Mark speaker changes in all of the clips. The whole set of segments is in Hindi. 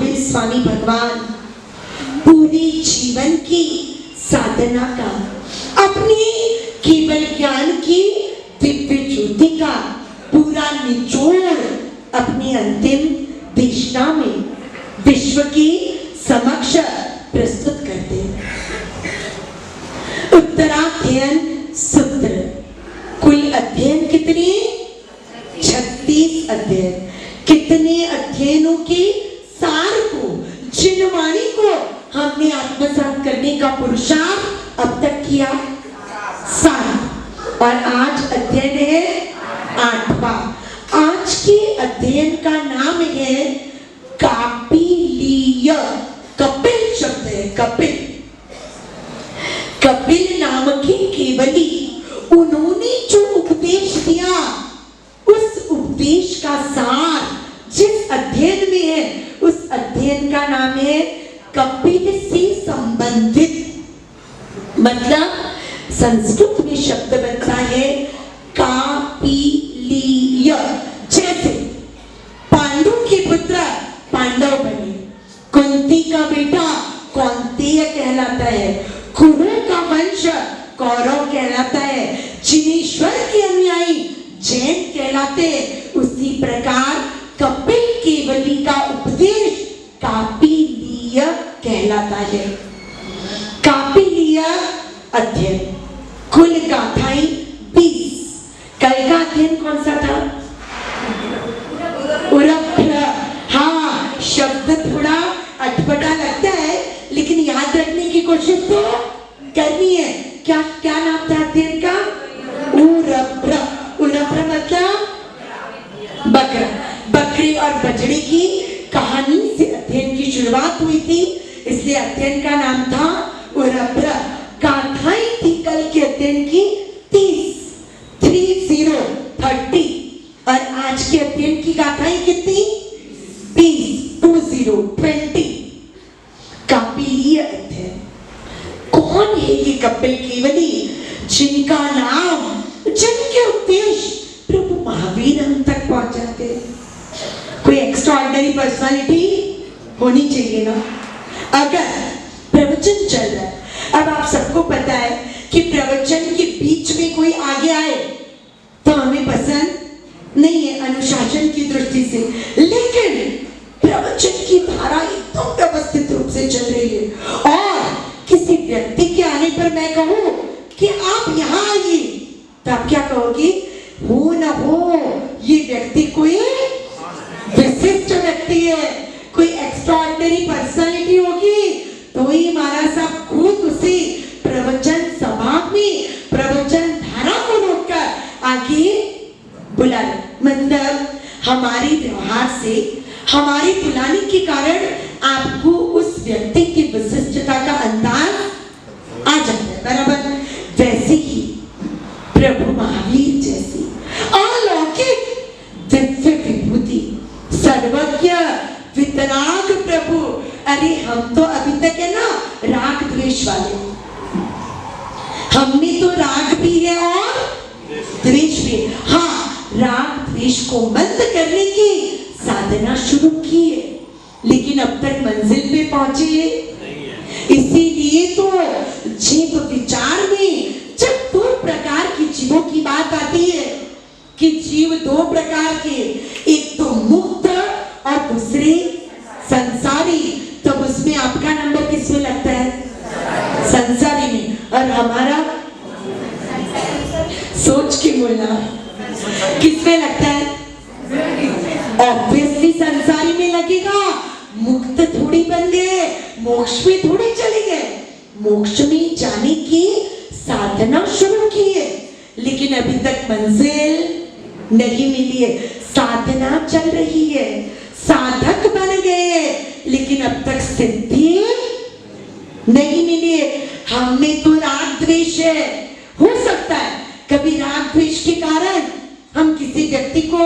Speaker 1: महावीर स्वामी भगवान पूरी जीवन की साधना का, अपनी केवल ज्ञान की दिव्य ज्योति का पूरा निचोड़ अपनी अंतिम देशना में विश्व की समक्ष प्रस्तुत करते हैं। उत्तराध्ययन सूत्र, कुल अध्ययन कितने? 36 अध्ययन। कितने अध्ययनों के सार को, जिनवाणी को हमने आत्मसात करने का पुरुषार्थ अब तक किया? 7। और आज अध्ययन है 8वां। आज के अध्ययन का नाम है कापिलीय। कपिल शब्द है, कपिल। कपिल नाम के केवली, उन्होंने जो उपदेश दिया, उस उपदेश का सार जिस अध्ययन में है, उस अध्ययन का नाम है कपिल से संबंधित। मतलब संस्कृत में शब्द बनता है कापिलीय। जैसे पांडु के पुत्र पांडव बने, कुंती का बेटा कौंतेय कहलाता है, कुरु का वंश कौरव कहलाता है, जिनेश्वर के अनुयायी जैन कहलाते। उसी प्रकार कपिल केवली का उपदेश कापिलीय कहलाता है। कापिलीय अध्ययन, कुल गाथाएं 20। कल का अध्ययन कौन सा था? उरभ्र। हाँ, शब्द थोड़ा अटपटा लगता है, लेकिन याद रखने की कोशिश तो करनी है। क्या क्या नाम था अध्ययन का? उरभ्र। उरभ्र मतलब बकरा, बकरी और बछड़े की कहानी से अध्ययन की शुरुआत हुई थी, इसलिए अध्ययन का नाम था उरभ्र। गाथाएं थी कल के अध्ययन की 30। और आज के अध्ययन की गाथाएं कितनी? 20। कापिलीय अध्ययन। कौन है ये कपिल केवली, जिनका नाम, जिनके उपदेश प्रभु महावीर हम तक पहुंचाते? कोई एक्स्ट्राऑर्डिनरी पर्सनालिटी होनी चाहिए ना। अगर प्रवचन चल रहा है, अब आप सबको पता है कि प्रवचन के बीच में कोई आगे आए तो हमें पसंद नहीं है अनुशासन की दृष्टि से, लेकिन प्रवचन की धारा एकदम व्यवस्थित रूप से चल रही है और किसी व्यक्ति के आने पर मैं कहूं कि आप यहाँ आइए, तो आप क्या कहोगे? हो न हो ये व्यक्ति कोई विशिष्ट व्यक्ति है, कोई एक्स्ट्राऑर्डिनरी पर्सनालिटी होगी, तो ही हमारा सब खुद उसी प्रवचन सभा में प्रवचन धारा को रोककर आगे बुला ले। मतलब हमारी व्यवहार से, हमारी बुलाने के कारण आपको उस व्यक्ति की विशिष्टता का अंदाज आ जाता है, बराबर? वैसे ही प्रभु महावीर जैसी अलौकिक दिव्य विभूति, सर्वज्ञ वितराग प्रभु। अरे हम तो अभी तक है ना राग द्वेष वाले, हमने तो राग भी है और द्वेष भी। हाँ, राग द्वेष को मंद करने की साधना शुरू की है, लेकिन अब तक मंजिल पे पहुंचे इसीलिए तो जीव विचार में जब 2 प्रकार की जीवों की बात आती है कि जीव 2 प्रकार के, एक तो मुक्त और दूसरे संसारी, तब उसमें आपका नंबर किसमें लगता है? संसारी में। और हमारा सोच के बोलना किसमें लगता है? ऑब्वियसली संसारी में लगेगा। मुक्त थोड़ी बन गए, मोक्ष में थोड़ी चले गए। मोक्ष में जाने की साधना शुरू की है, लेकिन अभी तक मंजिल नहीं मिली है। साधना चल रही है, साधक बन गए, लेकिन अब तक सिद्धि नहीं मिली है। हम में तो राग द्वेष है, हो सकता है कभी राग द्वेष के कारण हम किसी व्यक्ति को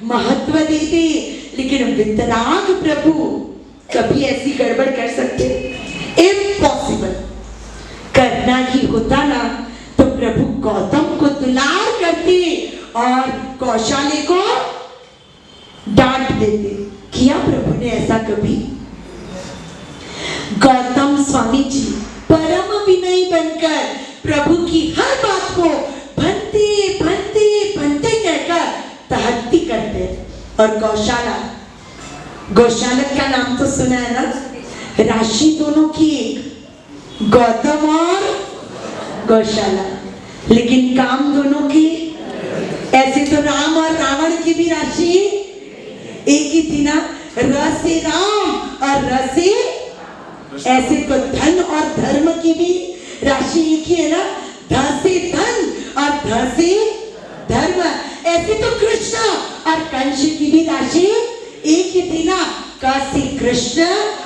Speaker 1: महत्व देते, लेकिन वितराग प्रभु कभी ऐसी गड़बड़ कर सकते? इम्पॉसिबल। करना ही होता ना तो प्रभु गौतम को दुलार करते और कौशाले को डांट देते। किया प्रभु ने ऐसा कभी? गौतम स्वामी जी परम विनयी बनकर प्रभु की हर बात को भंते भंते भंते कहकर तहत्ती करते। और गौशालक का नाम तो सुना है ना, राशि दोनों की एक, गौतम और गौशाला, लेकिन काम दोनों की। ऐसे तो राम और रावण की भी राशि एक ही थी ना, र से राम और र से, ऐसे तो धन और धर्म की भी राशि एक ही है ना, ध से धन और ध से धर्म। ऐसे तो कृष्ण और कंस की भी राशि एक ही थी ना, क से कृष्ण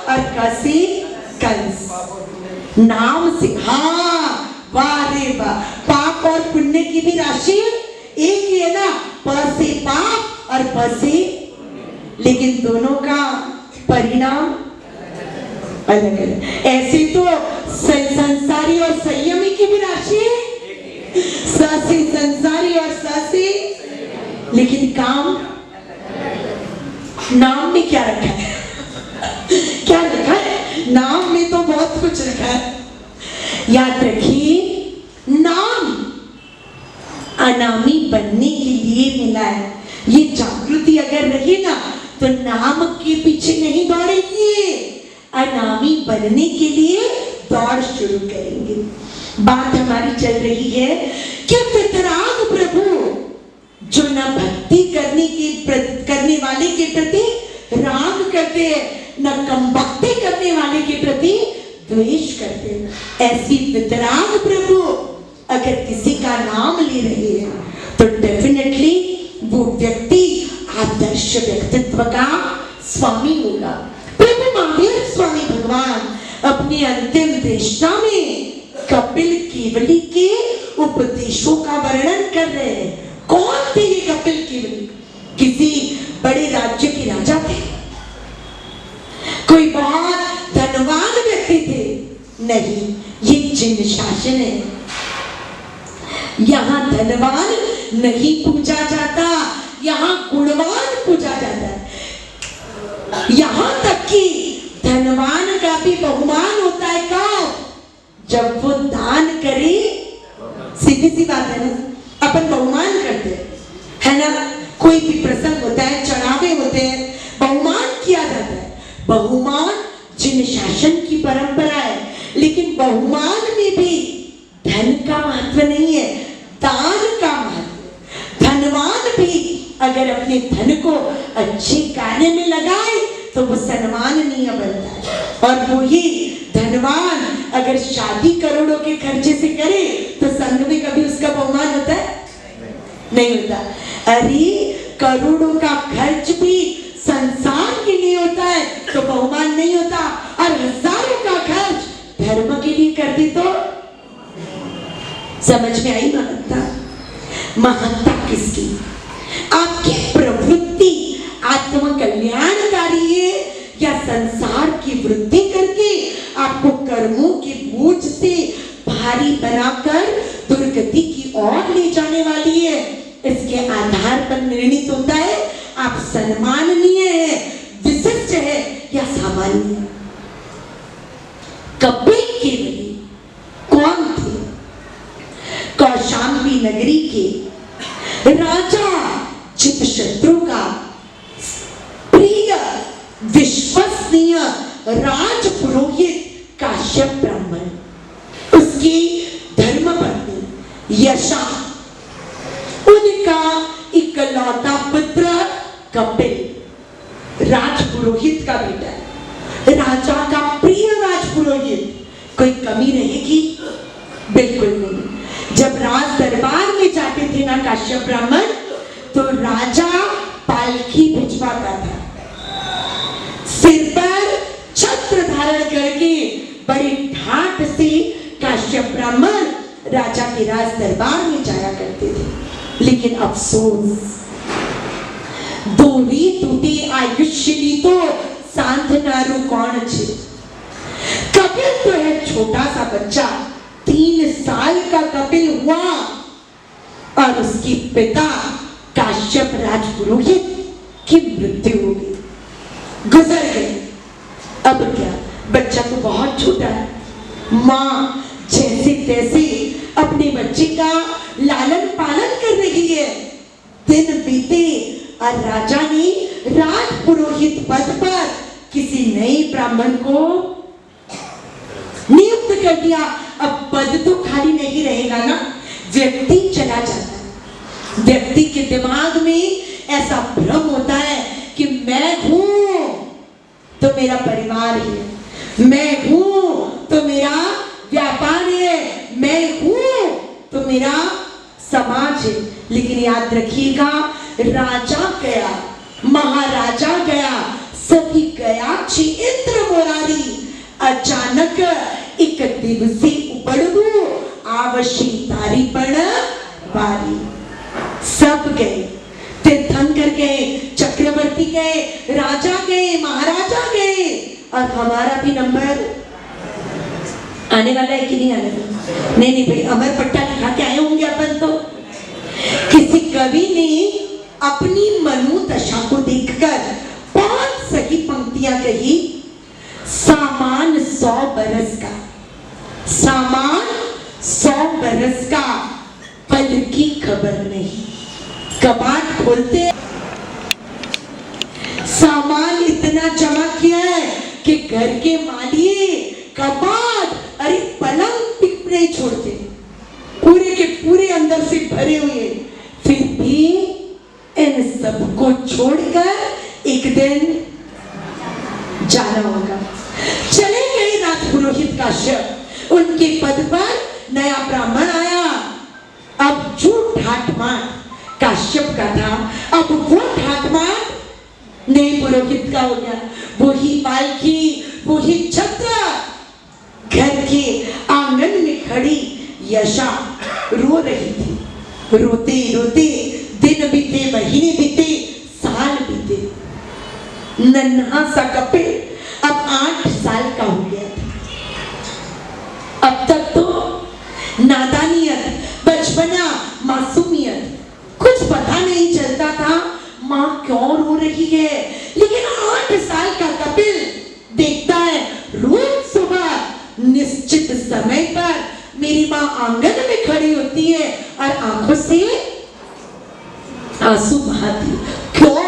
Speaker 1: और क से कंस। नाम से, हाँ वाह रे वाह, पाप और पुण्य की भी राशि एक ही है ना, प से पाप और प से, लेकिन दोनों का परिणाम अलग अलग। ऐसे तो संसारी और संयमी की भी राशि, स से संसारी और स से, लेकिन काम, नाम में क्या रखा है? क्या रखा है? नाम में तो बहुत कुछ रखा है। याद रखिए, नाम अनामी बनने के लिए मिला है। ये जागृति अगर रही ना तो नाम के पीछे नहीं दौड़ेंगे, अनामी बनने के लिए दौड़ शुरू करेंगे। बात हमारी चल रही है कि वितराग प्रभु जो न भक्ति करने वाले के प्रति राग करते हैं, न कम भक्ति करने वाले के प्रति द्वेष करते हैं। ऐसी वितराग प्रभु अगर किसी का नाम ले रहे हैं तो डेफिनेटली वो व्यक्ति आदर्श व्यक्तित्व का स्वामी होगा। प्रभु महावीर स्वामी भगवान अपने अंतिम देशना में कपिल केवली के उपदेशों का वर्णन कर रहे हैं। कौन थे ये कपिल केवली? किसी बड़े राज्य के राजा थे? कोई बहुत धनवान व्यक्ति थे? नहीं, ये जिन शासन है। यहाँ धनवान नहीं पूजा जाता, यहाँ गुणवान पूजा जाता है। यहाँ तक कि धनवान का भी बहुमान होता है कब? जब वो दान करे। सीधी सी बात है ना, अपन बहुमान करते है ना, कोई भी प्रसंग होता है, चढ़ावे होते हैं, बहुमान किया जाता है। बहुमान जिन शासन की परंपरा है, लेकिन बहुमान में भी धन का महत्व नहीं है, दान का महत्व। धनवान भी अगर अपने धन को अच्छे कार्य में लगाए तो वो सम्माननीय बनता है। और वो ही धनवान अगर शादी करोड़ों के खर्चे से करे तो संघ में कभी उसका बहुमान होता है? नहीं होता। अरे करोड़ों का खर्च भी संसार के लिए होता है तो बहुमान नहीं होता, और हजारों का खर्च धर्म के लिए करती तो समझ में आई महत्ता? महत्ता किसकी? आपकी प्रवृत्ति आत्म कल्याणकारी है या संसार की वृद्धि करके आपको कर्मों के बोझ से भारी बनाकर दुर्गति की ओर ले जाने वाली है? इसके आधार पर निर्णित होता है आप सम्माननीय है, विशिष्ट है या सामान्य। कपिल केवली कौन थे? कौशाम्बी नगरी के राजा चित्रशत्रु का प्रिय विश्वसनीय राजपुरोहित काश्यप ब्राह्मण, उसकी धर्मपत्नी यशा, उनका इकलौता पुत्र कपिल, राजपुरोहित का बेटा है, राजा का प्रिय राजपुरोहित। कोई कमी रहेगी? बिल्कुल नहीं। जब राज दरबार में जाते थे ना काश्यप ब्राह्मण, तो राजा पालकी भिजवाता था, सिर पर छत्र धारण करके बड़ी ठाट से काश्यप ब्राह्मण राजा के राज दरबार में जाया करते थे। लेकिन अफसोस, दोरी टूटी आयुष्य तो सांधनारू कौन छे? कपिल तो है छोटा सा बच्चा, 3 साल का कपिल हुआ और उसके पिता काश्यप राजपुरोहित की मृत्यु हो गई, गुजर गए। अब क्या? बच्चा बच्चा तो बहुत छोटा है। माँ जैसे तैसे अपने बच्चे का लालन पालन कर रही है। दिन बीते और राजा ने राज पुरोहित पद पर किसी नए ब्राह्मण को नियुक्त कर दिया। अब पद तो खाली नहीं रहेगा ना, व्यक्ति चला जाता है। व्यक्ति के दिमाग में ऐसा भ्रम होता है कि मैं हूं तो मेरा परिवार है, मैं हूं तो मेरा व्यापार है, मैं हूं तो मेरा समाज है। लेकिन याद रखिएगा, राजा गया, महाराजा गया, सभी गया, इंद्र मुरारी अचानक एक दिवसी उपड़ू आवशी तारी पण बारी। सब गए, तीर्थंकर गए, चक्रवर्ती गए, राजा गए, महाराजा गए, और हमारा भी नंबर आने वाला है कि नहीं आने वाला? नहीं भाई, अमर पट्टा लिखा के आए होंगे अपन तो। किसी कवि ने अपनी मनोदशा को देखकर 5 सही पंक्तियां कही। सामान 100 बरस का, सामान 100 बरस का, पल की खबर नहीं। कबाड़ खोलते सामान इतना जमा किया है कि घर के माली कबाड़, अरे पलंग टिक नहीं छोड़ते, पूरे के पूरे अंदर से भरे हुए। फिर भी इन सबको छोड़कर एक दिन जाना होगा। चले गए राजपुरोहित काश्यप, उनके पद पर नया ब्राह्मण आया। अब जो ठाटमाट काश्यप का था, अब वो ठाटमाट नए पुरोहित का हो गया। वही पालकी, वही छत्र, घर के आंगन में खड़ी यशा रो रही थी। रोते रोते दिन बीते, महीने बीते, साल बीते। नन्हा सा कपिल अब 8 साल का हो गया था। अब तक तो नादानियत, बचपना, मासूमियत, कुछ पता नहीं चलता था माँ क्यों रो रही है। लेकिन 8 साल का कपिल देखता है रोज सुबह निश्चित समय पर मेरी माँ आंगन में खड़ी होती है और आंखों से आंसू बहाती। क्यों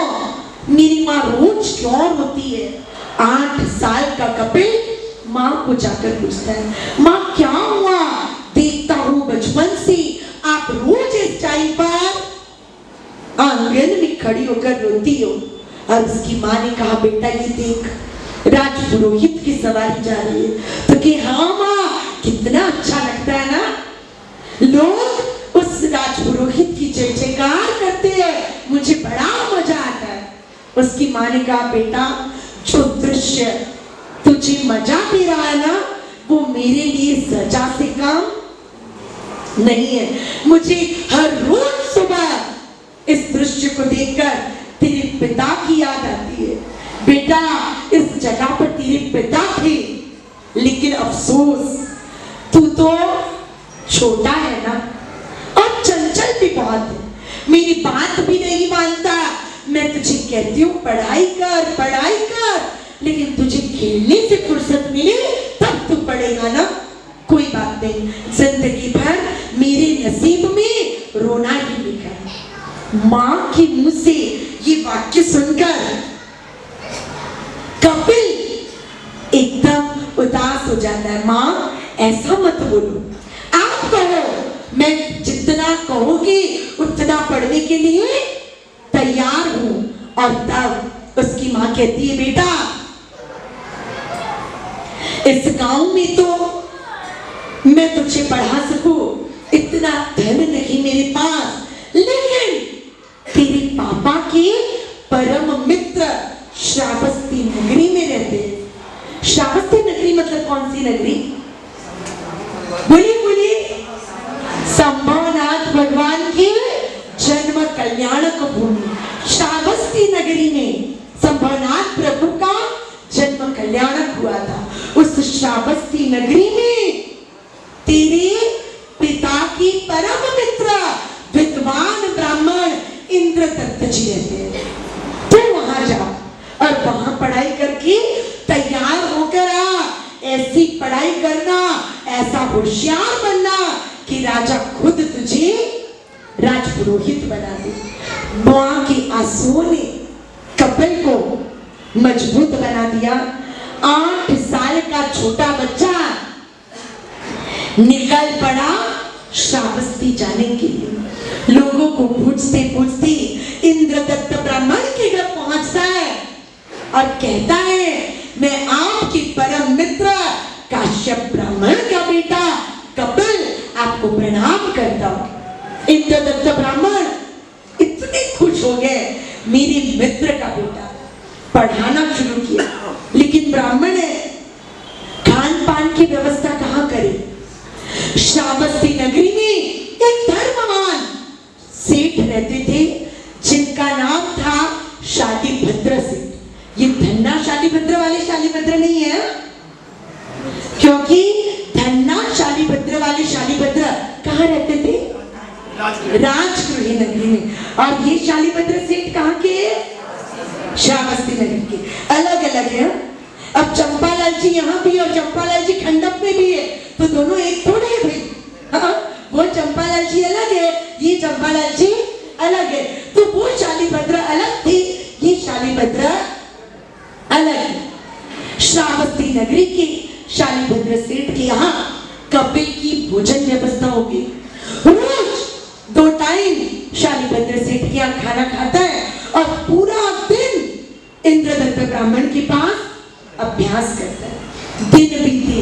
Speaker 1: मेरी माँ रोज क्यों रोती है? 8 साल का कपिल माँ को जाकर पूछता है, माँ क्या हुआ? देखता हूँ बचपन से आप रोज इस टाइम पर आंगन में खड़ी होकर रोती हो। और उसकी माँ ने कहा, बेटा ये देख, राजपुरोहित की सवारी जा रही है। तो कि हाँ माँ, कितना अच्छा लगता है ना, लोग उस राजपुरोहित की जय जयकार करते हैं, मुझे बड़ा मजा आता है। उसकी माँ ने कहा, बेटा जो दृश्य तुझे मजा दे रहा है ना, वो मेरे लिए सजा से काम नहीं है। मुझे हर रोज सुबह इस दृश्य को देखकर तेरे पिता की याद आती है। बेटा इस जगह पर तेरे पिता थे, लेकिन अफसोस तू तो छोटा है ना, और चंचल भी बहुत है, मेरी बात भी नहीं मानता। मैं तुझे कहती हूँ पढ़ाई कर, पढ़ाई कर, लेकिन तुझे खेलने से फुर्सत मिले तब तू पढ़ेगा ना। कोई बात नहीं, जिंदगी भर मेरे नसीब में रोना ही लिखा है। माँ के मुंह से ये वाक्य सुनकर कपिल एकदम उदास हो जाता है। माँ ऐसा मत बोलो, आप कहो, मैं जितना कहोगी उतना पढ़ने के लिए तैयार हूं। और तब उसकी माँ कहती है, बेटा इस गांव में तो मैं तुझे पढ़ा सकूं, इतना धन नहीं मेरे पास, लेकिन तेरे पापा के परम मित्र श्रावस्ती नगरी में रहते हैं। श्रावस्ती नगरी मतलब कौन सी नगरी? बोलिए बोलिए। संभवनाथ भगवान की जन्म कल्याणक भूमि श्रावस्ती नगरी में संभवनाथ प्रभु का जन्म कल्याणक हुआ था। उस श्रावस्ती नगरी में तेरे पिता की परम मित्र विद्वान ब्राह्मण इंद्रदत्त जी रहते हैं। तो वहां जा और वहां पढ़ाई करके तैयार होकर आ। पढ़ाई करना, ऐसा होशियार बनना कि राजा खुद तुझे राजपुरोहित बना दे। मां के आंसुओं ने कपिल को मजबूत बना दिया। 8 साल का छोटा बच्चा निकल पड़ा श्रावस्ती जाने के लिए। लोगों को पूछते पूछते इंद्रदत्त ब्राह्मण के घर पहुंचता है और कहता है, मैं आपकी परम मित्र काश्यप ब्राह्मण का बेटा कपिल आपको प्रणाम करता हूं। इंद्रदत्त ब्राह्मण इतने खुश हो गए, मेरे मित्र का बेटा। पढ़ाना शुरू किया, लेकिन ब्राह्मण है, खान पान की व्यवस्था कहां करे। श्रावस्ती नगरी में एक धर्मवान सेठ रहते थे जिनका नाम था शालीभद्र सेठ। ये धन्ना शालीभद्र वाले शालीभद्र नहीं है, क्योंकि धन्ना शालीभद्र वाले शालीभद्र कहाँ रहते थे? राजगृह नगरी में। और ये शालीभद्र सेठ कहाँ के? श्रावस्ती नगरी के। अलग अलग है। अब चंपालाल जी यहाँ भी और चंपालाल जी खंडप में भी है, तो दोनों एक थोड़े हैं भाई। हाँ, वो चंपालाल जी अलग है, ये चंपालाल जी अलग है। तो वो शालीभद्र अलग थे, ये शालीभद्र अलग है। श्रावस्ती नगरी के शालीभद्र सेठ के यहाँ कपिल की भोजन व्यवस्था होगी। रोज 2 टाइम शालीभद्र सेठ के यहाँ खाना खाता है और पूरा दिन इंद्रदत्त ब्राह्मण के पास अभ्यास करता है। दिन बीते,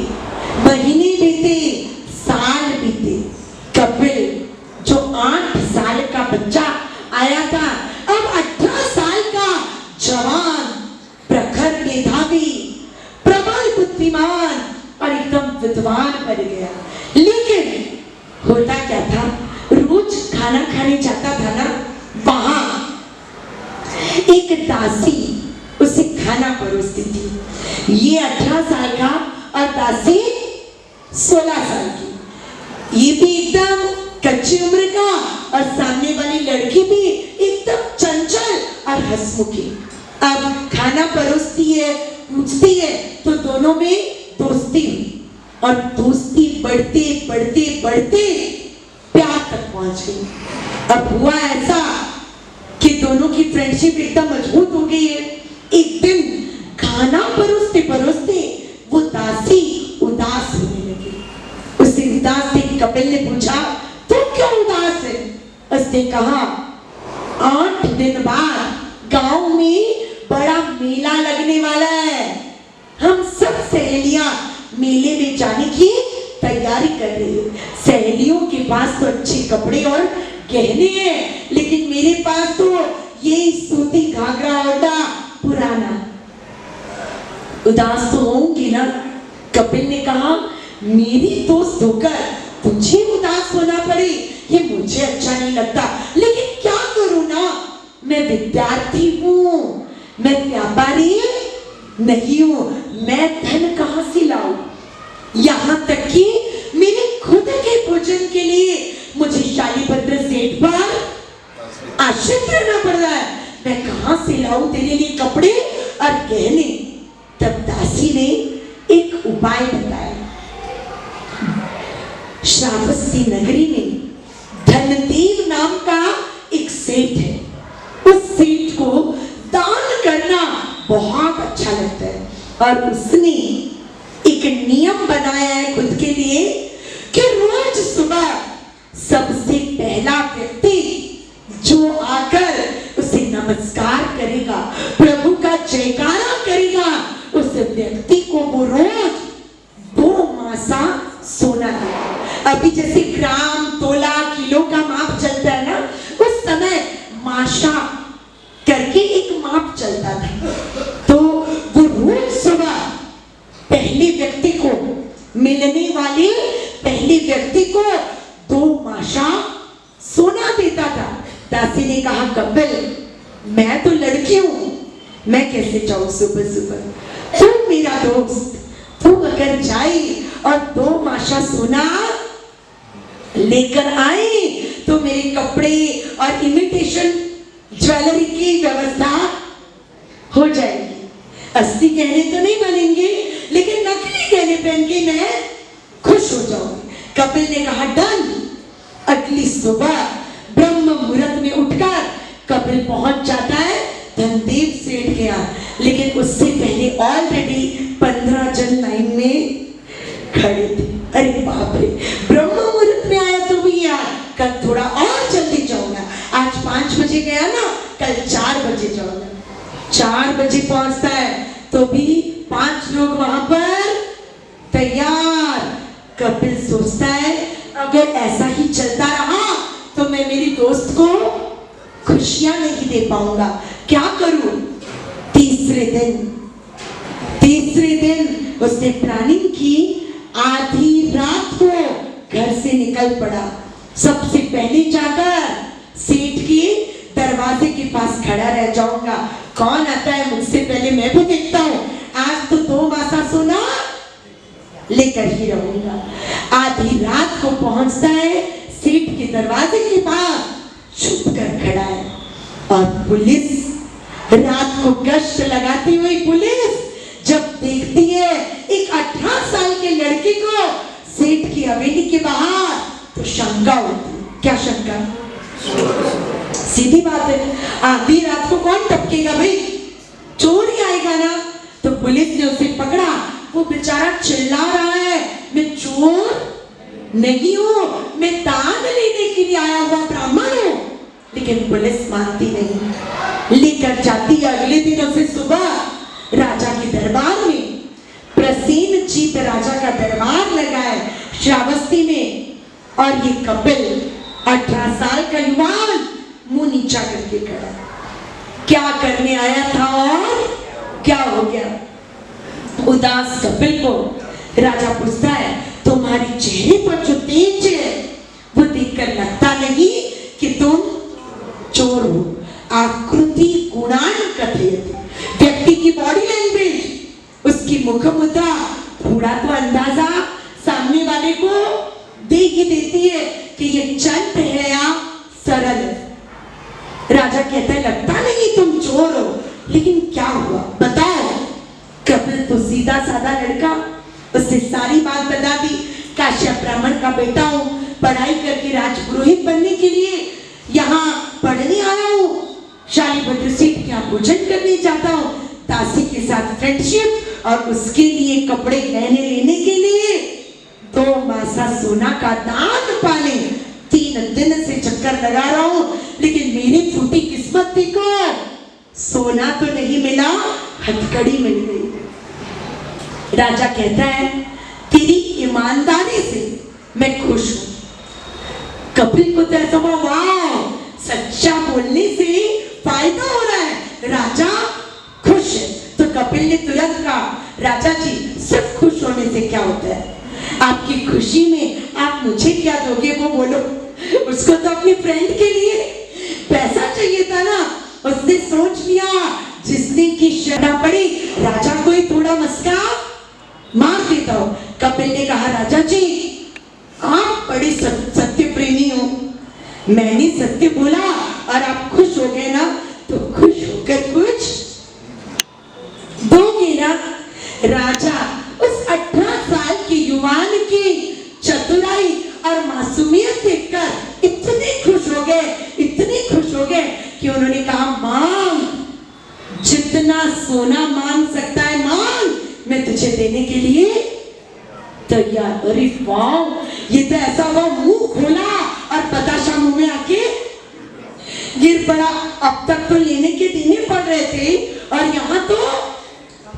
Speaker 1: महीने बीते, साल बीते। कपिल जो 8 साल का बच्चा आया था, अब 18 साल का जवान, प्रखर मेधावी, प्रबल बुद्धिमान और एकदम विद्वान बन गया। लेकिन होता क्या था, रोज खाना खाने जाता था ना, वहां एक दासी उसे खाना परोसती थी। ये 18 साल का और दासी 16 साल की। ये भी एकदम कच्ची उम्र का और सामने वाली लड़की भी एकदम चंचल और हंसमुखी। अब खाना परोसती है, पूछती है, तो दोनों में दोस्ती हुई और दोस्ती बढ़ते बढ़ते बढ़ते प्यार तक पहुंच गई। अब हुआ ऐसा कि दोनों की फ्रेंडशिप एकदम मजबूत हो गई है। एक दिन खाना परोसते परोसते वो दासी उदास होने लगी। उसे उदास देख कपिल ने पूछा, तुम क्यों उदास है? उसने कहा, 8 दिन बाद गांव में बड़ा मेला लगने वाला है। हम सब सहेलियां मेले में जाने की तैयारी कर रही है। सहेलियों के पास तो अच्छे कपड़े और गहने हैं, लेकिन मेरे पास तो ये सूती घाघरा ओढ़ा पुराना। उदास तो होंगी ना? कपिल ने कहा, मेरी दोस्त होकर तुझे उदास होना पड़े, ये मुझे अच्छा नहीं लगता, लेकिन क्या करूं ना, मैं विद्यार्थी हूँ, मैं व्यापारी नहीं हूँ, मैं धन कहाँ से लाऊं? यहाँ तक कि मेरे खुद के भोजन के लिए मुझे शालीभद्र सेठ पर आश्रित रहना पड़ रहा है। मैं कहाँ से लाऊं तेरे लिए कपड़े और गहने? तब दासी ने एक उपाय बताया। श्रावस्ती नगरी में धनदेव नाम का एक सेठ है। उस सेठ को दान करना बहुत अच्छा लगता है और उसने एक नियम बनाया है खुद के लिए कि रोज सुबह सबसे पहला व्यक्ति जो आकर उसे नमस्कार करेगा, प्रभु का जयकारा करेगा, उस व्यक्ति को वो रोज 2 मासा सोना देगा। अभी जैसे ग्राम, तोला, किलो का माप चलता है ना, उस समय माशा करके एक माप चलता था। तो वो रोज सुबह पहले व्यक्ति को, मिलने वाले पहले व्यक्ति को 2 माशा सोना देता था। दासी ने कहा, कपिल मैं तो लड़की हूं, मैं कैसे जाऊं सुबह सुबह? तू मेरा दोस्त, तू अगर जाए और 2 माशा सोना लेकर आए तो मेरे कपड़े और इमिटेशन ज्वेलरी की व्यवस्था हो जाएगी। असली गहने तो नहीं बनेंगे, लेकिन नकली गहने पहन के मैं खुश हो जाऊंगी। कपिल ने कहा डन। अगली सुबह ब्रह्म मुहूर्त में उठकर कपिल पहुंच जाता है धनदेव सेठ के यहाँ, लेकिन उससे पहले ऑलरेडी 15 जन लाइन में खड़े थे। अरे बाप रे, ब्रह्म मुहूर्त में आया तो भी यार, कल थोड़ा और जल्दी जाऊंगा। आज 5 बजे गया ना, कल 4 बजे जाऊंगा। 4 बजे पहुंचता है तो भी 5 लोग वहां पर तैयार। कपिल सोचता है अगर ऐसा ही चलता रहा तो मैं मेरी दोस्त को खुशियां नहीं दे पाऊंगा, क्या करूं। तीसरे दिन उसने प्लानिंग की, आधी रात को घर से निकल पड़ा। सबसे पहले जाकर सेठ के दरवाजे के पास खड़ा रह जाऊंगा, कौन आता है मुझसे पहले मैं भी देखता हूँ। आज तो 2 मासा सोना लेकर ही रहूंगा। आधी रात को पहुंचता है सेठ के दरवाजे के पास, छुप कर खड़ा है। और पुलिस, रात को गश्त लगाती हुई पुलिस जब देखती है एक 18 साल के लड़के को सेठ की हवेली के बाहर, तो शंका होती है। क्या शंका? सीधी बात है, आधी रात को कौन टपकेगा भाई, चोर ही आएगा ना। तो पुलिस ने उसे पकड़ा, वो बेचारा चिल्ला रहा है मैं चोर नहीं हूं, मैं दान लेने के लिए आया हुआ ब्राह्मण हूं। लेकिन पुलिस मानती नहीं, लेकर जाती है अगले दिन उसे सुबह राजा के दरबार में। प्रसेनजीत राजा का दरबार लगा है श्रावस्ती में, और ये कपिल 18 साल का युवान मुंह नीचा करके खड़ा। क्या करने आया था और क्या हो गया? उदास कपिल को राजा पूछता है तुम्हारे चेहरे पर जो तेज है वो देखकर लगता नहीं कि तुम चोर हो। आकृति गुणान कथयति, व्यक्ति की बॉडी लैंग्वेज, उसकी मुख मुद्रा, थोड़ा तो अंदाजा सामने वाले को दे ही देती है कि ये चंट है या सरल है। राजा कहता है लगता नहीं तुम चोर हो, लेकिन क्या हुआ बताओ। कपिल तो सीधा साधा लड़का, उसने सारी बात बता दी। काश्यप ब्राह्मण का बेटा हूँ, पढ़ाई करके राजपुरोहित बनने के लिए यहाँ पढ़ने आया हूँ, शालीभद्र सेठ के यहाँ भोजन करने जाता हूँ, दासी के साथ फ्रेंडशिप और उसके लिए कपड़े गहने लेने के लिए 2 मासा सोना का दान पाने 3 दिन से चक्कर लगा रहा हूँ, लेकिन मेरी फूटी किस्मत देखो, सोना तो नहीं मिला, हथकड़ी मिल गई। राजा कहता है तेरी ईमानदारी से मैं खुश हूं। कपिल को तो ऐसा वाह, सच्चा बोलने से फायदा हो रहा है, राजा खुश है। तो कपिल ने तुरंत कहा राजा जी सिर्फ खुश होने से क्या होता है, आपकी खुशी में आप मुझे क्या दोगे वो बोलो। उसको तो अपनी फ्रेंड के लिए पैसा चाहिए था ना, उसने सोच लिया जिसने की शर्म पड़ी राजा को ही थोड़ा मस्का मार देता हो। कपिल ने कहा राजा जी आप बड़े सत्य प्रेमी हो, मैंने सत्य बोला और आप खुश हो गए ना, तो खुश होकर कुछ दोगे ना। राजा उस 18 साल के युवान की चतुराई और मासूमियत देखकर इतने खुश हो गए कि उन्होंने कहा मांग, जितना सोना मांग सकता है मांग, मैं तुझे देने के लिए तैयार। अरे वाह, ये तो ऐसा हुआ मुंह खोला और बताशा मुंह में आके गिर पड़ा। अब तक तो लेने के देने पड़ रहे थे और यहाँ तो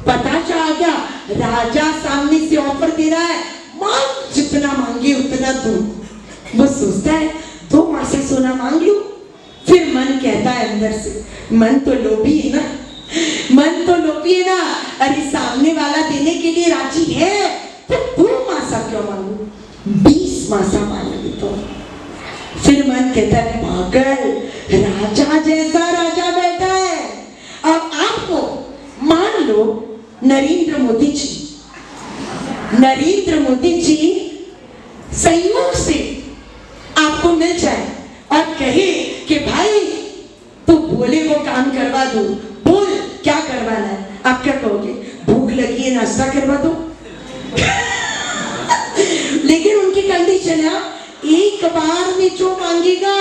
Speaker 1: बताशा आ गया। राजा सामने से ऑफर दे रहा है, मांग जितना मांगे उतना दो। वो सोचता है 2 मासा सोना मांग लूं। फिर मन कहता है अंदर से, मन तो लोभी है ना, अरे सामने वाला देने के लिए राजी है तो 2 मासा क्यों मांगू, 20 मासा मांग ली। तो फिर मन कहता है पागल, राजा जैसा राजा बैठा है। अब आपको मान लो नरेंद्र मोदी जी संयोग से आपको मिल जाए और कहे कि भाई तू बोले वो काम करवा दो, बोल क्या करवाना है। आप क्या कहोगे? भूख लगी है नाश्ता करवा दो। चला, एक बार में जो मांगेगा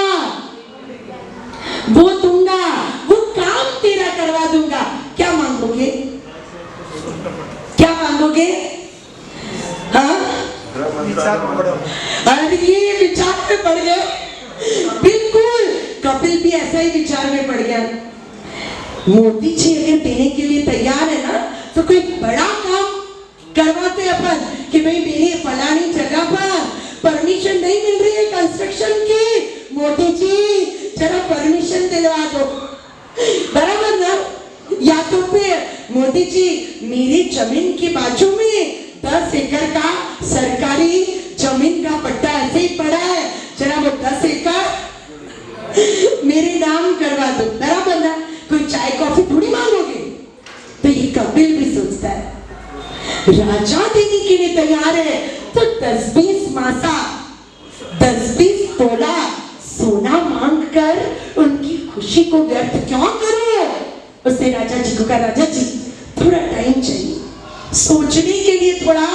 Speaker 1: वो दूंगा, वो काम तेरा करवा दूंगा। क्या मांगोगे? क्या मांगोगे? हाँ, अरे ये विचार में पड़ गए। बिल्कुल, कपिल भी ऐसा ही विचार में पड़ गया। मोदी जी अगर देने के लिए तैयार है ना, तो कोई बड़ा काम करवाते अपन कि भाई मेरे फलानी जगह पर परमिशन नहीं मिल रही है कंस्ट्रक्शन की, मोदी जी जरा परमिशन दिलवा दो, बराबर ना? या तो फिर मोदी जी मेरी जमीन के बाजू में 10 एकड़ का सरकारी जमीन का पट्टा ऐसे ही पड़ा है, जरा वो 10 एकड़ मेरे नाम करवा दो, बराबर ना? कोई चाय कॉफी थोड़ी मांगोगे। तो ये कपिल भी सोचता है, राजा देने के लिए तैयार है तो 10-20 मासा 10-20 तोला सोना मांग कर उनकी खुशी को व्यर्थ क्यों करो। उसने राजा जी को कहा, राजा जी थोड़ा टाइम चाहिए, सोचने के लिए थोड़ा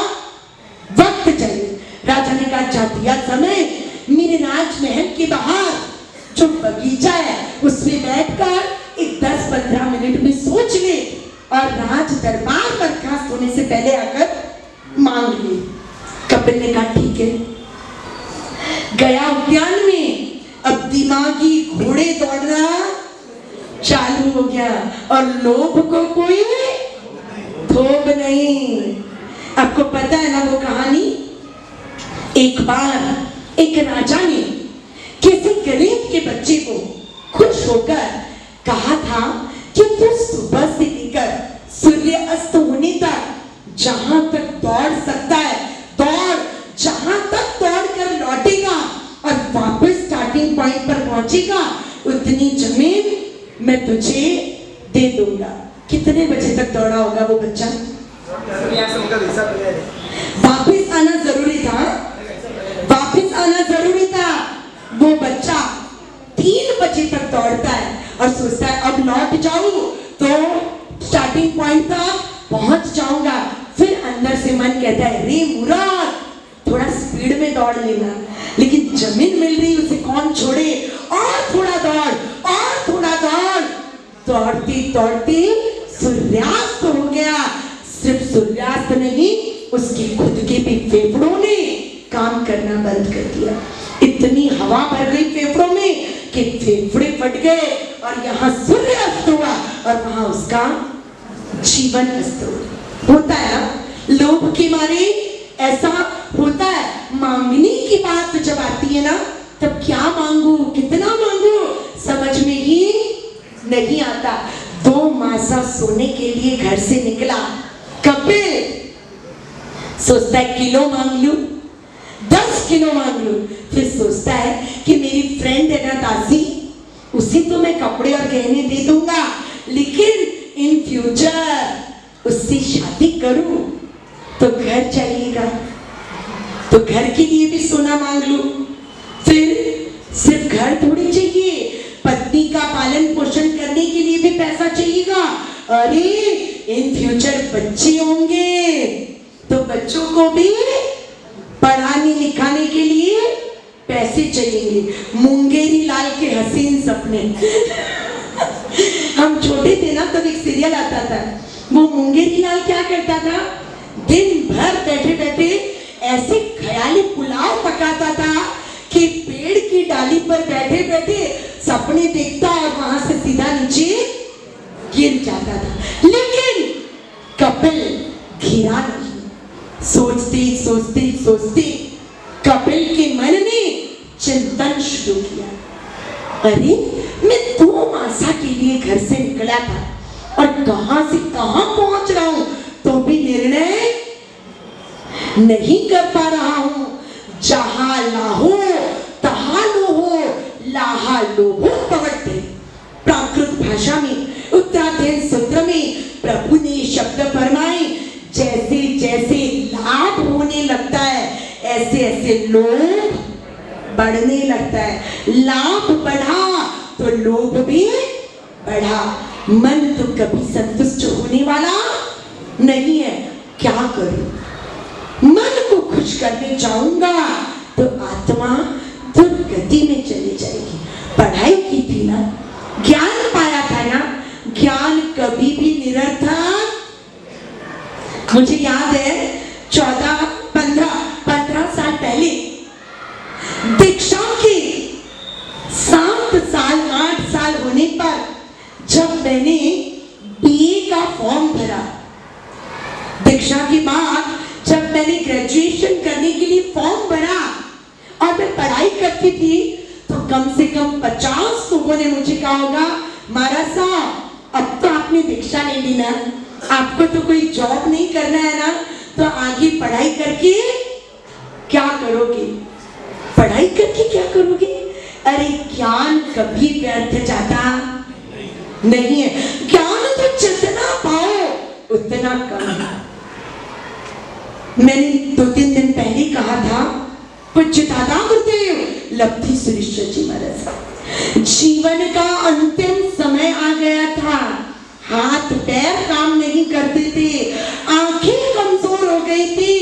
Speaker 1: वक्त चाहिए। राजा ने कहा, जा दिया समय, मेरे राजमहल के बाहर जो बगीचा है उसमें बैठकर एक 10-15 मिनट में सोच ले और राज दरबार पर खास होने से पहले आकर मांग ले। कपिल ने कहा, ठीक है। गया उद्यान में, अब दिमागी घोड़े दौड़ना चालू हो गया और लोभ को कोई थोप नहीं। आपको पता है ना वो कहानी? एक बार एक राजा ने किसी गरीब के बच्चे को खुश होकर कहा था कि तू सुबह से लेकर सूर्य अस्त होने तक जहां तक दौड़ सकता है दौड़, जहां तक दौड़ कर लौटेगा और वापस स्टार्टिंग पॉइंट पर पहुंचेगा उतनी जमीन मैं तुझे दे दूंगा। कितने बजे तक दौड़ा होगा वो बच्चा? वापस आना जरूरी था, वापस आना जरूरी था। वो बच्चा 3 बजे तक दौड़ता है और सोचता है अब लौट जाऊं तो स्टार्टिंग पॉइंट तक पहुंच जाऊंगा। फिर अंदर से मन कहता है, रे मुराद थोड़ा स्पीड में दौड़ लेना, लेकिन जमीन मिल रही उसे कौन छोड़े, और थोड़ा दौड़ और थोड़ा दौड़। दौड़ते दौड़ते सूर्यास्त हो गया। सिर्फ सूर्यास्त नहीं, उसके खुद के भी फेफड़ों ने काम करना बंद कर दिया। इतनी हवा भर गई फेफड़ों में कि फेफड़े फट गए और यहाँ सूर्य अस्त हुआ और वहां उसका जीवन अस्त हुआ। होता है ना, लोभ के मारे ऐसा होता है। मांगने की बात जब आती है ना, तब क्या मांगू, कितना मांगू, समझ में ही नहीं आता। 2 मासा सोने के लिए घर से निकला कपिल, सोचता है किलो मांग लूं, 10 किलो मांग लूं। फिर सोचता है कि मेरी फ्रेंड है ना दासी, उसी तो मैं कपड़े और गहने दे दूंगा, लेकिन इन फ्यूचर उससे शादी करूं तो घर चाहिएगा, तो घर के लिए भी सोना मांग लूं। फिर सिर्फ घर थोड़ी चाहिए, पत्नी का पालन पोषण करने के लिए भी पैसा चाहिएगा। अरे इन फ्यूचर बच्चे होंगे तो बच्चों को भी पढ़ाने लिखाने के लिए पैसे चाहिए। मुंगेरी लाल के हसीन सपने हम छोटे थे ना, तब एक सीरियल आता था, वो मुंगेरी लाल क्या करता था, दिन भर बैठे बैठे ऐसे ख्याली पुलाव पकाता था कि पेड़ की डाली पर बैठे बैठे सपने देखता और वहां से सीधा नीचे गिर जाता था। लेकिन कपिल घिरा नहीं, सोचते सोचते सोचते कपिल के मन ने चिंतन शुरू किया। अरे मैं 2 मासा के लिए घर से निकला था और कहां से कहां पहुंच रहा हूं तो भी निर्णय नहीं कर पा रहा हूं। जहां लाहो तहां लोहो, लाहा लोहो पवटे। प्राकृत भाषा में उत्तराध्ययन सूत्र में प्रभु ने शब्द फरमाए, जैसे जैसे लाभ होने लगता है ऐसे ऐसे लोभ बढ़ने लगता है। लाभ बढ़ा तो लोभ भी बढ़ा। मन तो कभी संतुष्ट होने वाला नहीं है। क्या करूं, मन को खुश करने जाऊंगा तो आत्मा दुर्गति में चली जाएगी। पढ़ाई की थी ना, ज्ञान पाया था ना, ज्ञान कभी भी निरर्थक। मुझे याद है 15 साल पहले दीक्षा की 7 साल 8 साल होने पर जब मैंने बीए का फॉर्म भरा, दीक्षा के बाद जब मैंने ग्रेजुएशन करने के लिए फॉर्म भरा और मैं पढ़ाई करती थी, तो कम से कम 50 लोगों ने मुझे कहा होगा, महाराज साहब अब तो आपने दीक्षा ले ली ना, आपको तो कोई जॉब नहीं करना है ना, तो आगे पढ़ाई करके क्या करोगे? पढ़ाई करके क्या करोगे? अरे ज्ञान कभी व्यर्थ जाता नहीं है। ज्ञान तो जितना पाओ उतना कम है। मैंने 2-3 दिन पहले कहा था, पूज्य दादा गुरुदेव लब्धि सुरेश्वर जी महाराज, जीवन का अंतिम समय आ गया था, हाथ पैर काम नहीं करते थे, आंखें कमजोर हो गई थी,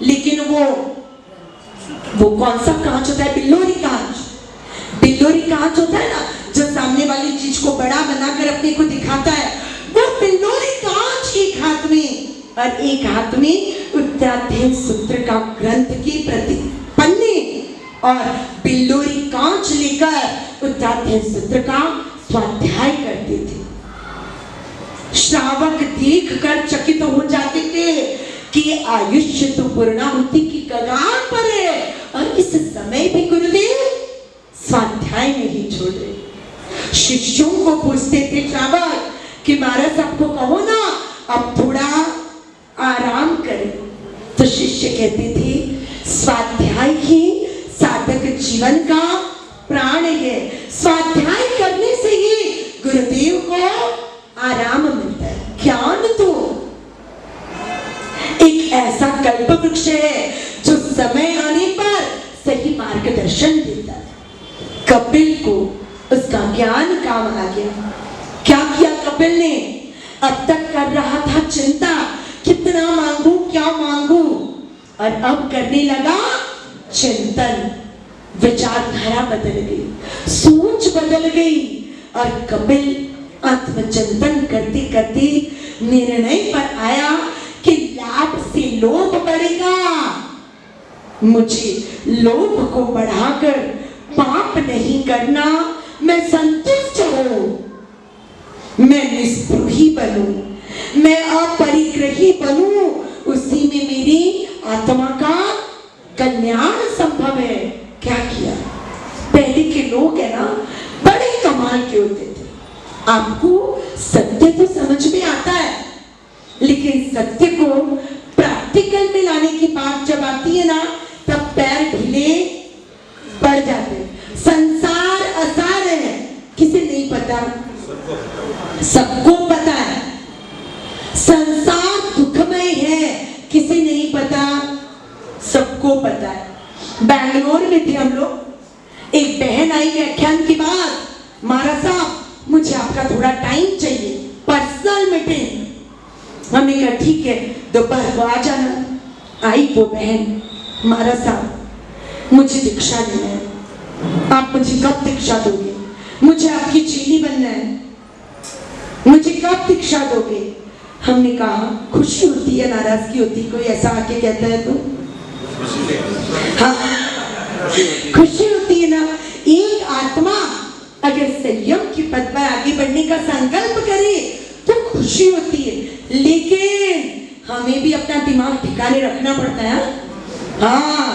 Speaker 1: लेकिन वो कौन सा कांच होता है? बिल्लोरी कांच। बिल्लोरी कांच होता है ना, जो सामने वाली चीज को बड़ा बनाकर अपने को दिखाता है, वो बिल्लोरी कांच एक हाथ में और एक हाथ में उत्तराध्ययन सूत्र का ग्रंथ की प्रति पन्ने और बिल्लोरी कांच लेकर उत्तराध्ययन सूत्र का स्वाध्याय करते थे। श्रावक देखकर चकित हो जाते थे कि आयुष्य तो पूर्णाहुति की कगार पर है और इस समय भी गुरुदेव स्वाध्याय नहीं छोड़ रहे। शिष्यों को पूछते थे श्रावक कि महाराज सबको कहो ना अब थोड़ा आराम करें, तो शिष्य कहते थे स्वाध्याय ही साधक जीवन का प्राण है, स्वाध्याय करने से ही गुरुदेव को आराम मिलता है। ज्ञान तो एक ऐसा कल्प वृक्ष है जो समय आने पर सही मार्गदर्शन देता है। कपिल को उसका ज्ञान काम आ गया। क्या किया कपिल ने? अब तक कर रहा था चिंता, कितना मांगू क्या मांगू, और अब करने लगा चिंतन। विचारधारा बदल गई, सोच बदल गई और कपिल आत्मचिंतन करते करते निर्णय पर आया कि लाभ से लोभ बढ़ेगा, मुझे लोभ को बढ़ाकर पाप नहीं करना, मैं संतुष्ट हूं, मैं निस्पृही बनूं, मैं अपरिग्रही बनूं, उसी में मेरी आत्मा का कल्याण संभव है। क्या किया? पहले के लोग है ना बड़े कमाल के होते थे। आपको सत्य तो समझ में आता है, लेकिन सत्य को प्रैक्टिकल में लाने की बात जब आती है ना, तब पैर ढीले पड़ जाते। संसार असार है, किसे नहीं पता? सबको पता है। संसार दुखमय है, किसे नहीं पता? सबको पता है। बैंगलोर में थे हम लोग, एक बहन आई व्याख्यान के बाद, महाराज साहब मुझे आपका थोड़ा टाइम चाहिए, पर्सनल मीटिंग। हमने कहा ठीक है, दोपहर को आ जाना। आई वो बहन, महाराज साहब मुझे दीक्षा लेना है, आप मुझे कब दीक्षा दोगे? मुझे आपकी चेली बनना है, मुझे कब दीक्षा दोगे? हमने कहा खुशी होती है नाराजगी होती, कोई ऐसा आके कहता है तो हाँ खुशी होती है ना। एक आत्मा अगर संयम के पद पर आगे बढ़ने का संकल्प करे तो खुशी होती है, लेकिन हमें भी अपना दिमाग ठिकाने रखना पड़ता है। हाँ,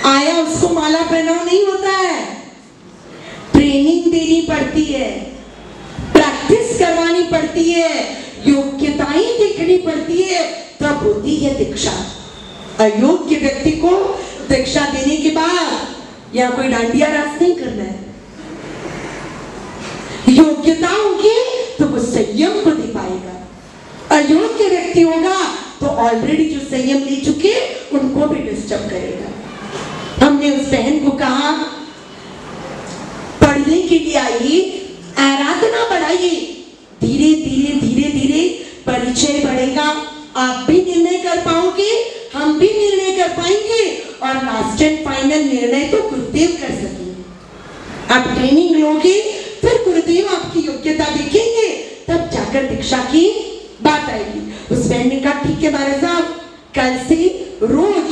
Speaker 1: आया उसको माला पहनाओ नहीं होता है, ट्रेनिंग देनी पड़ती है, प्रैक्टिस करवानी पड़ती है, योग्यताएं देखनी पड़ती है, तब होती है दीक्षा। अयोग्य व्यक्ति को दीक्षा देने के बाद यहाँ कोई डांडिया रास नहीं करना है। योग्यता होगी तो वो संयम को दे पाएगा। अयोग्य व्यक्ति होगा तो ऑलरेडी जो संयम ले चुके उनको भी डिस्टर्ब करेगा। हमने उस बहन को कहा पढ़ने के लिए आई, आराधना बढ़ाइए, धीरे धीरे धीरे धीरे परिचय बढ़ेगा, आप भी निर्णय कर पाओगे, हम भी निर्णय कर पाएंगे और लास्ट एंड फाइनल निर्णय तो गुरुदेव कर सकेंगे। आप ट्रेनिंग लोगे, फिर गुरुदेव आपकी योग्यता देखेंगे, तब जाकर दीक्षा की बात आएगी। उस बहन ने कहा ठीक है महाराज साहब, कल से रोज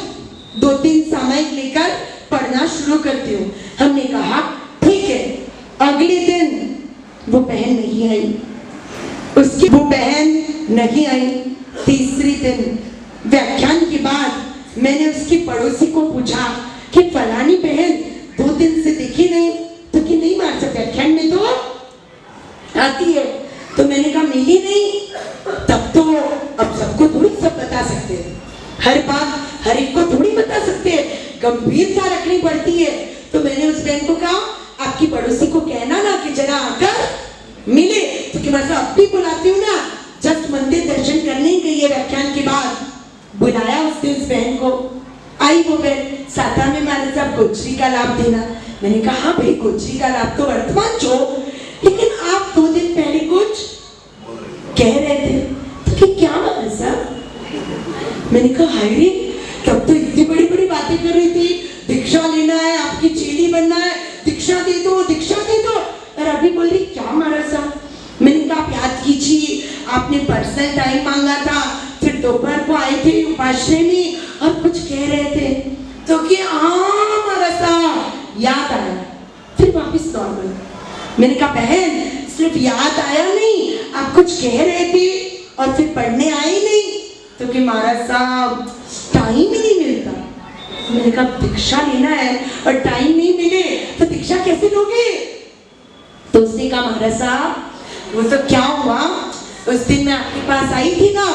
Speaker 1: 2-3 सामायिक लेकर पढ़ना शुरू करती हूँ। हमने कहा ठीक है। अगले दिन वो बहन नहीं आई, उसकी वो बहन नहीं आई। तीसरी दिन व्याख्यान के बाद मैंने उसकी पड़ोसी को पूछा कि फलानी बहन 2 दिन से दिखी नहीं, तो कि नहीं मार सकते व्याख्यान में तो आती है। तो मैंने कहा मिली नहीं। तब तो अब सबको थोड़ी सब बता सकते हैं, हर बात हर एक को थोड़ी बता सकते हैं, गंभीरता रखनी पड़ती है। तो मैंने उस बहन को कहा आपकी पड़ोसी को कहना ना कि जरा आकर मिले, तो कि मैं अब भी बुलाती हूँ ना, जस्ट मंदिर दर्शन करने गई है व्याख्यान के बाद। बुलाया उसने उस बहन को, आई वो बहन, साथा में महाराज साहब गोचरी का लाभ देना। मैंने कहा हाँ भाई गोचरी का लाभ तो वर्तमान जो, लेकिन आप 2 दिन पहले कुछ कह रहे थे, तो कि क्या महाराज साहब। मैंने कहा हाय रे, तब तो इतनी बड़ी बड़ी बातें कर रही थी, दीक्षा लेना है, आपकी चेली बनना है, दीक्षा दे दो दीक्षा दे दो, और अभी बोल रही क्या महाराज साहब। मैंने कहा आप याद कीजिए, आपने पर्सनल टाइम मांगा था, फिर दोपहर को आए थे उपाश्रय में और कुछ कह रहे थे, तो कि हाँ महाराज साहब याद आया, फिर वापस नॉर्मल। मैंने कहा बहन सिर्फ याद आया नहीं, आप कुछ कह रहे थे और फिर पढ़ने आए नहीं, तो कि महाराज साहब टाइम ही नहीं मिलता। मैंने कहा दीक्षा लेना है और टाइम नहीं मिले तो दीक्षा कैसे लोगे। तो उसने कहा महाराज साहब वो तो क्या हुआ, उस दिन मैं आपके पास आई थी ना,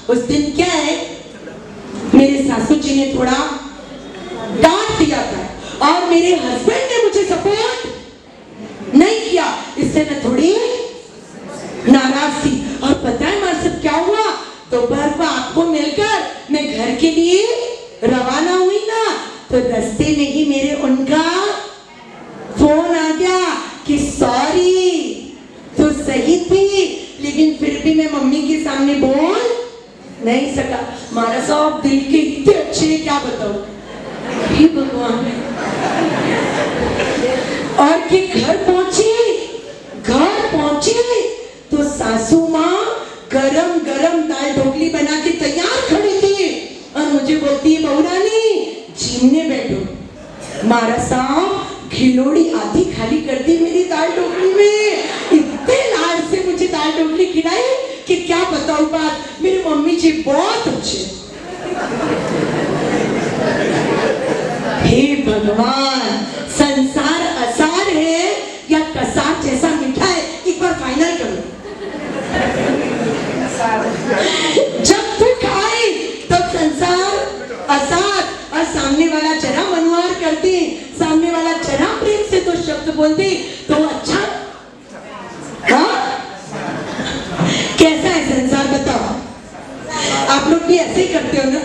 Speaker 1: उस दिन क्या है मेरे सासू जी ने थोड़ा डांट दिया था और मेरे हस्बैंड ने मुझे सपोर्ट नहीं किया, इससे मैं थोड़ी नाराज थी। और पता है मार सब क्या हुआ, दोपहर को आपको मिलकर मैं घर के लिए रवाना हुई ना, तो रास्ते में ही मेरे उनका फोन आ गया कि सॉरी तो सही थी, लेकिन फिर भी मैं मम्मी के सामने बोल नहीं सका। महाराज साहब दिल के इतने अच्छे हैं क्या बताओ, हे भगवान। और कि घर पहुंची तो सासू माँ गरम गरम दाल ढोकली बना के तैयार खड़ी थी और मुझे बोलती है बहू रानी जीमने बैठो। महाराज साहब खिलोड़ी आधी खाली कर दी मेरी दाल ढोकली में, इतने लाड से मुझे दाल ढोकली खिलाई कि क्या बताऊं बात। मेरी मम्मी जी बहुत अच्छे। हे भगवान, संसार असार है या कसार जैसा मीठा है, एक बार फाइनल करो। जब दुख आए तब संसार असार और सामने वाला जरा मनोहर करते, सामने वाला जरा प्रेम से तो शब्द बोलते तो अच्छा। हाँ कैसा है संसार बताओ, आप लोग भी ऐसे ही करते हो ना।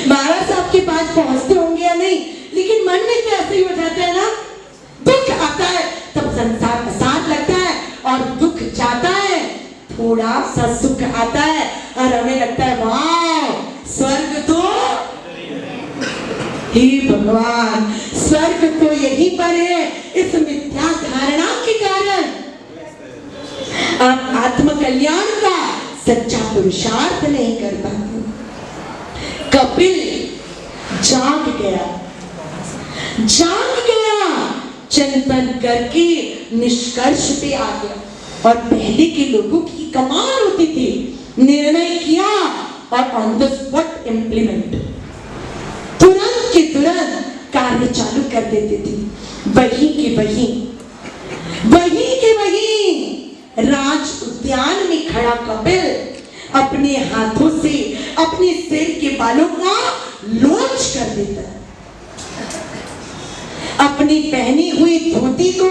Speaker 1: महाराज साहब के पास पहुंचते होंगे या नहीं, लेकिन मन में तो ऐसे ही हो जाता है ना, दुख आता है तब संसार असार लगता है और दुख जाता है थोड़ा सा सुख आता है और हमें लगता है वाह स्वर्ग तो, हे भगवान स्वर्ग तो यहीं पर है। इस मिथ्या धारणा के कारण आप आत्म कल्याण का सच्चा पुरुषार्थ नहीं कर पाते। कपिल जाग गया, चिंतन करके निष्कर्ष पे आ गया। और पहले के लोगों की कमाल होती थी, निर्णय किया और ऑन द स्पॉट इम्प्लीमेंट, तुरंत के तुरंत कार्य चालू कर देते थे। वहीं के वहीं राज उद्यान में खड़ा कपिल अपने हाथों से अपने सिर के बालों का लोच कर देता है, अपनी पहनी हुई धोती को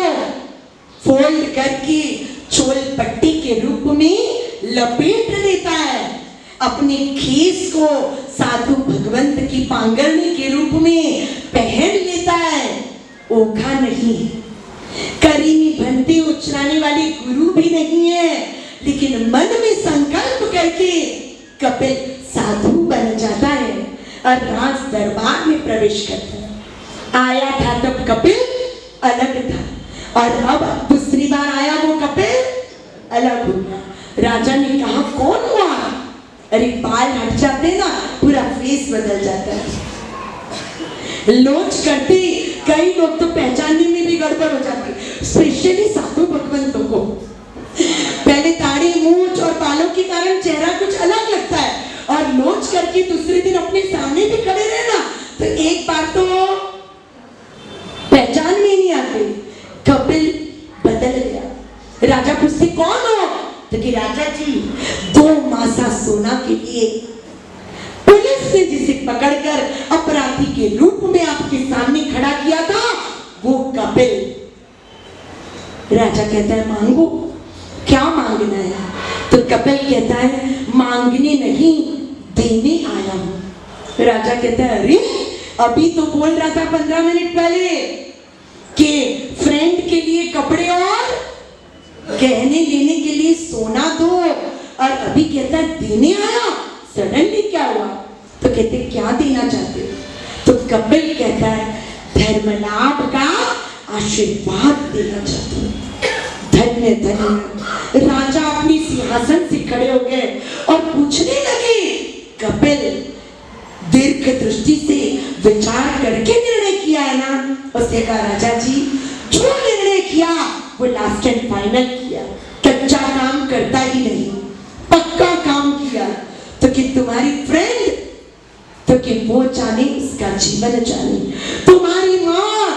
Speaker 1: फोल्ड करके चोल पट्टी के रूप में लपेट लेता है, अपने केस को साधु भगवंत की पांगरनी के रूप में पहन लेता है। ओखा नहीं, करीमी भंती उचराने वाले गुरु भी नहीं है, लेकिन मन में संकल्प करके कपिल साधु बन जाता है। और राज दरबार में प्रवेश करता है। आया था तब कपिल अलग था और अब दूसरी बार आया वो कपिल अलग हो गया। राजा ने कहा कौन हुआ? अरे बाल हट जाते ना पूरा फेस बदल जाता है। लोच करते कई लोग तो पहचानने में भी गड़बड़ हो जाती, स्पेशली साधु भगवंतों को। पहले दाढ़ी मूंछ और बालों के कारण चेहरा कुछ अलग लगता है और लोच करके दूसरे दिन अपने सामने भी खड़े रहे ना तो एक बार तो पहचान में नहीं आते। कपिल बदल गया। राजा पूछते कौन हो? तो कि राजा जी 2 मासा सोना के लिए पुलिस ने जिसे पकड़कर अपराधी के रूप में आपके सामने खड़ा किया था वो कपिल। राजा कहता है मांगो, क्या मांगना है? तो कपिल कहता है मांगने नहीं देने आया हूं। राजा कहता है अरे अभी तो बोल रहा था 15 मिनट पहले कि फ्रेंड के लिए कपड़े और गहने लेने के लिए सोना दो और अभी कहता है देने आया, सडनली क्या हुआ? तो कहते क्या देना चाहते हो? तो कपिल कहता है धर्मलाभ का आशीर्वाद देना चाहता हूं। धन्य धन्य। राजा अपनी सिंहासन से खड़े हो गए और पूछने लगे। कपिल दीर्घ दृष्टि से विचार करके निर्णय किया है ना? उसने कहा राजा जी जो निर्णय किया वो लास्ट एंड फाइनल किया, कच्चा काम करता ही नहीं, पक्का काम किया। तो कि तुम्हारी फ्रेंड तो कि वो जाने उसका जीवन जाने, तुम्हारी माँ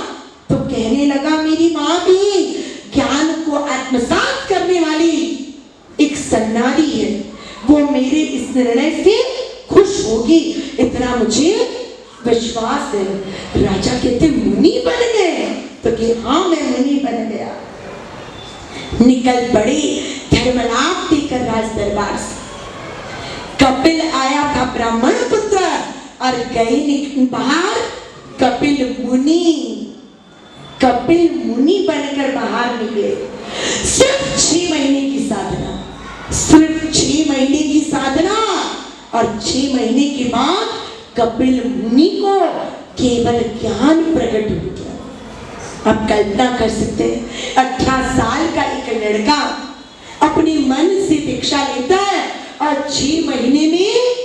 Speaker 1: तो कहने लगा मेरी माँ भी ज्ञान को आत्मसात करने वाली एक सन्नारी है, वो मेरे इस निर्णय से खुश होगी, इतना मुझे विश्वास है। राजा कहते मुनि बन गए? तो कि हाँ मैं मुनि बन गया। निकल पड़े धर्मलाभ देकर राज दरबार से। कपिल आया था ब्राह्मण पुत्र और गए बाहर कपिल मुनि। कपिल मुनि बनकर बाहर निकले। सिर्फ 6 महीने की साधना, सिर्फ 6 महीने की साधना और 6 महीने के बाद कपिल मुनि को केवल ज्ञान प्रकट हो गया। आप कल्पना कर सकते हैं 18 साल का एक लड़का अपने मन से दीक्षा लेता है और 6 महीने में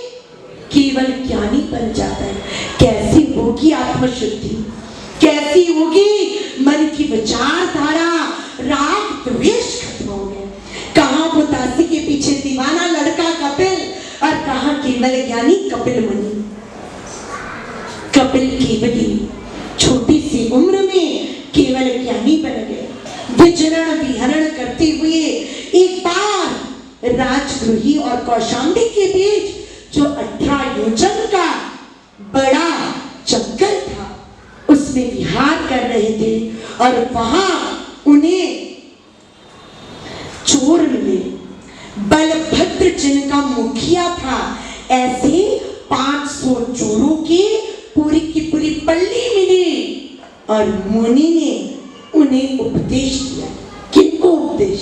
Speaker 1: केवल ज्ञानी बन जाता है। कैसी होगी आत्मशुद्धि, कैसी होगी मन की विचारधारा, राग द्वेष खत्म हो गए। कहां वो दासी के पीछे दीवाना लड़का कपिल और कहां केवल ज्ञानी कपिल मुनि। कपिल केवली छोटी सी उम्र में केवल ज्ञानी बन गए। विचरण विहरण करते हुए एक बार राजगृही और कौशाम्बी के बीच जो 18 योजन का बड़ा जंगल था उसमें विहार कर रहे थे और वहां उन्हें चोर मिले। बलभद्र जिनका मुखिया था, ऐसे 500 चोरों की पूरी पल्ली मिली और मुनि ने उन्हें उपदेश दिया। किनको उपदेश?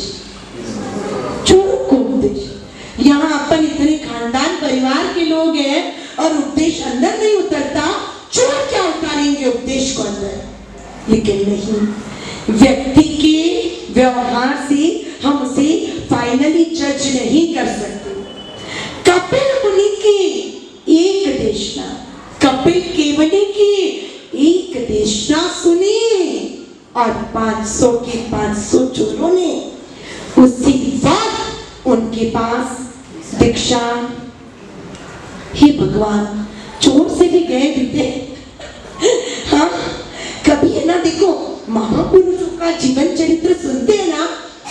Speaker 1: चोरों को उपदेश। यहाँ अपन इतने खानदान परिवार के लोग हैं और उपदेश अंदर नहीं उतरता, चोर क्या उतारेंगे उपदेश को अंदर? लेकिन नहीं, व्यक्ति के व्यवहार से हम उसे फाइनली जज नहीं कर सकते। कपिल मुनि की एक देशना, कपिल केवली की एक देशना सुनी और 500 के 500 चोरों ने उसी वक्त उनके पास दीक्षा। हे भगवान, चोर से भी गए भी थे। हाँ, कभी है ना, देखो महापुरुषों का जीवन चरित्र सुनते हैं ना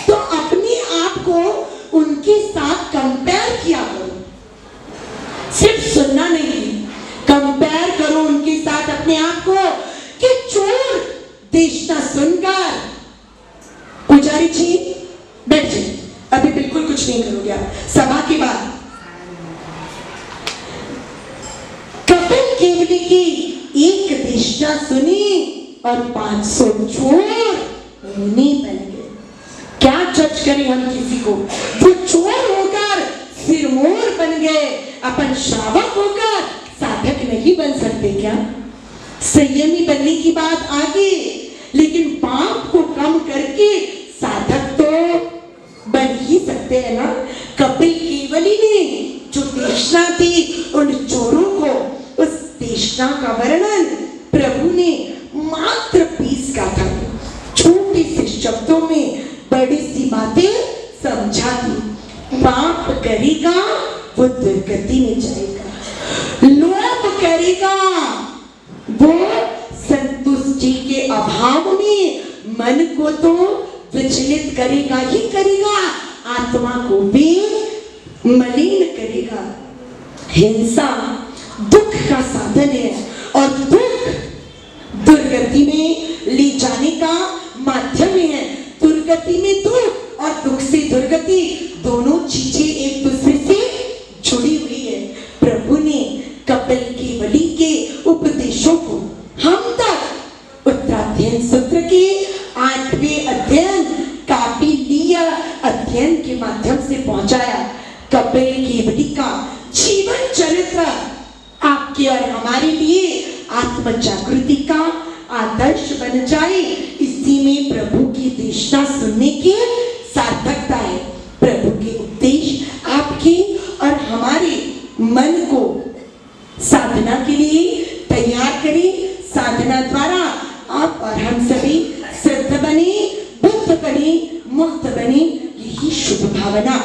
Speaker 1: तो अपने आप को उनके साथ कंपेयर किया करो। सिर्फ सुनना नहीं, कंपेयर करो उनके साथ अपने आप को कि चोर देशना सुनकर पुजारी जी बैठ जाइए, अभी बिल्कुल कुछ नहीं करोगे आप सभा के बाद। कपिल केवली की एक देशना सुनी और 500 चोर मुनि बन गए। क्या जज करें हम किसी को? वो चोर होकर सिरमौर बन गए, अपन श्रावक होकर साधक नहीं बन सकते क्या? संयमी बनने की बात आगे, लेकिन पाप को कम करके साधक तो बन ही सकते हैं ना। कपिल केवली ने जो तृष्णा थी उन चोरों को, उस तृष्णा का वर्णन प्रभु ने मात्र 20 का था, छोटे से शब्दों में बड़ी सी बातें समझा दी। पाप करेगा वो दुर्गति में जाएगा, लोभ करेगा वो संतुष्टि के अभाव में मन को तो विचलित करेगा ही करेगा, आत्मा को भी मलिन करेगा। हिंसा दुख का साधन है और दुख दुर्गति में ले जाने का माध्यम है। दुर्गति में दुख और दुख से दुर्गति दोनों चीजें एक दूसरे से जुड़ी हुई है। प्रभु ने कपिल केवली के उपदेशों को हम तक उत्तराध्ययन सूत्र के 8वें अध्ययन कापिलीय अध्ययन के माध्यम से पहुंचाया। कपिल केवली का जीवन चरित्र आपके और हमारे लिए आत्म जागृति का आदर्श बन जाए, इसी में प्रभु की देशना सुनने की सार्थकता है। प्रभु के उपदेश आपके और हमारे मन को साधना के लिए तैयार करें। साधना द्वारा आप और हम सभी सिद्ध बने, बुद्ध बने, मुक्त बने, यही शुभ भावना